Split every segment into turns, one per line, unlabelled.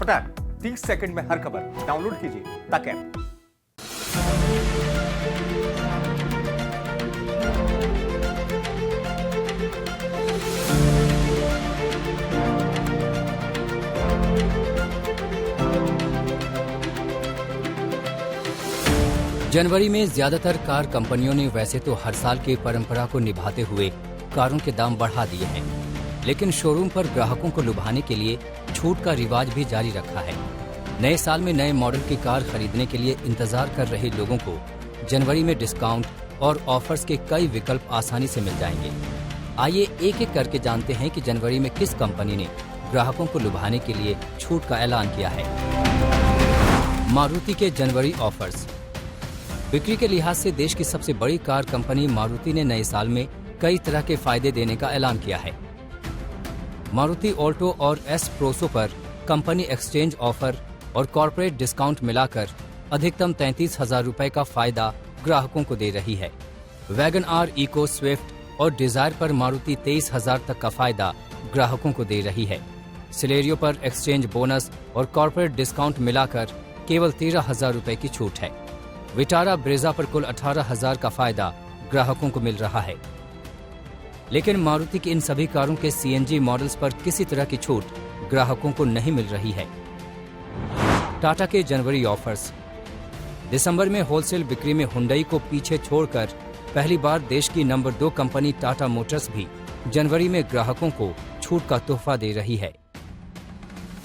फटाक 30 सेकंड में हर खबर डाउनलोड कीजिए तक ऐप।
जनवरी में ज्यादातर कार कंपनियों ने वैसे तो हर साल की परंपरा को निभाते हुए कारों के दाम बढ़ा दिए हैं, लेकिन शोरूम पर ग्राहकों को लुभाने के लिए छूट का रिवाज भी जारी रखा है। नए साल में नए मॉडल की कार खरीदने के लिए इंतजार कर रहे लोगों को जनवरी में डिस्काउंट और ऑफर्स के कई विकल्प आसानी से मिल जाएंगे। आइए एक एक करके जानते हैं कि जनवरी में किस कंपनी ने ग्राहकों को लुभाने के लिए छूट का ऐलान किया है। मारुति के जनवरी ऑफर्स। बिक्री के लिहाज से देश की सबसे बड़ी कार कंपनी मारुति ने नए साल में कई तरह के फायदे देने का ऐलान किया है। मारुति ऑल्टो और एस प्रोसो पर कंपनी एक्सचेंज ऑफर और कॉर्पोरेट डिस्काउंट मिलाकर अधिकतम 33,000 रुपए का फायदा ग्राहकों को दे रही है। वैगन आर, इको, स्विफ्ट और डिजायर पर मारुति 23,000 तक का फायदा ग्राहकों को दे रही है। सिलेरियो पर एक्सचेंज बोनस और कॉर्पोरेट डिस्काउंट मिलाकर केवल 13,000 रुपए की छूट है। विटारा ब्रेजा पर कुल 18,000 का फायदा ग्राहकों को मिल रहा है। लेकिन मारुति की इन सभी कारों के सीएनजी मॉडल्स पर किसी तरह की छूट ग्राहकों को नहीं मिल रही है। टाटा के जनवरी ऑफर्स। दिसंबर में होलसेल बिक्री में हुंडई को पीछे छोड़कर पहली बार देश की नंबर 2 कंपनी टाटा मोटर्स भी जनवरी में ग्राहकों को छूट का तोहफा दे रही है।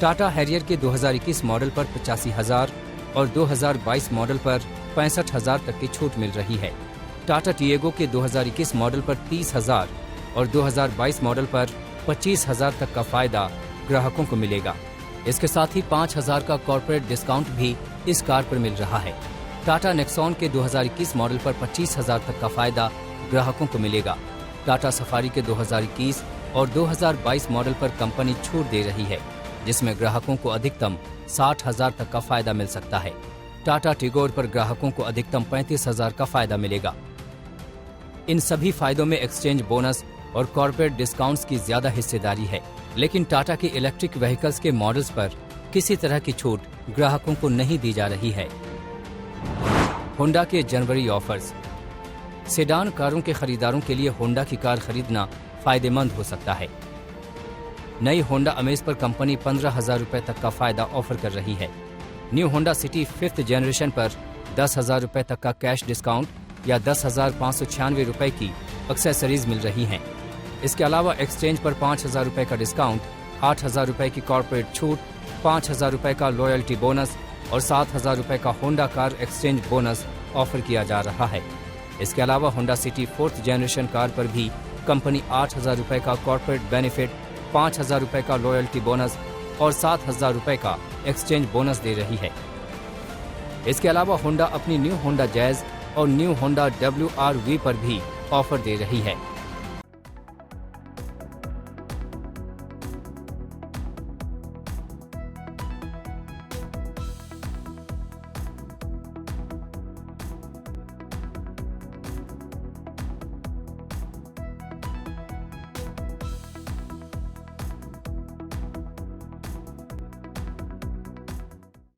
टाटा हैरियर के 2021 मॉडल पर 85,000 और 2022 मॉडल पर 65,000 तक की छूट मिल रही है। टाटा टिएगो के 2021 मॉडल पर 30,000 और 2022 मॉडल पर 25,000 तक का फायदा ग्राहकों को मिलेगा। इसके साथ ही 5,000 का कॉर्पोरेट डिस्काउंट भी इस कार पर मिल रहा है। टाटा नेक्सॉन के 2021 मॉडल पर 25,000 तक का फायदा ग्राहकों को मिलेगा। टाटा सफारी के 2021 और 2022 मॉडल पर कंपनी छूट दे रही है, जिसमें ग्राहकों को अधिकतम 60,000 तक का फायदा मिल सकता है। टाटा टिगोर पर ग्राहकों को अधिकतम 35,000 का फायदा मिलेगा। इन सभी फायदों में एक्सचेंज बोनस और कॉर्पोरेट डिस्काउंट्स की ज्यादा हिस्सेदारी है, लेकिन टाटा के इलेक्ट्रिक व्हीकल्स के मॉडल्स पर किसी तरह की छूट ग्राहकों को नहीं दी जा रही है। होंडा के जनवरी ऑफर्स। सेडान कारों के खरीदारों के लिए होंडा की कार खरीदना फायदेमंद हो सकता है। नई होंडा अमेज पर कंपनी 15,000 रुपए तक का फायदा ऑफर कर रही है। New Honda city 5th generation पर 10,000 रुपए तक का कैश डिस्काउंट या 10,596 रुपए की एक्सेसरीज मिल रही हैं। इसके अलावा एक्सचेंज पर 5,000 रुपए का डिस्काउंट, 8,000 रुपए की कॉर्पोरेट छूट, 5,000 रुपए का लॉयल्टी बोनस और 7,000 रुपए का Honda car exchange bonus offer किया जा रहा है। इसके अलावा Honda city 4th generation car पर भी कंपनी 8,000 रुपए का कॉर्पोरेट बेनिफिट, 5,000 रुपए का लॉयल्टी बोनस और 7,000 रुपए का एक्सचेंज बोनस दे रही है। इसके अलावा होंडा अपनी न्यू होंडा जैज और न्यू होंडा WRV पर भी ऑफर दे रही है।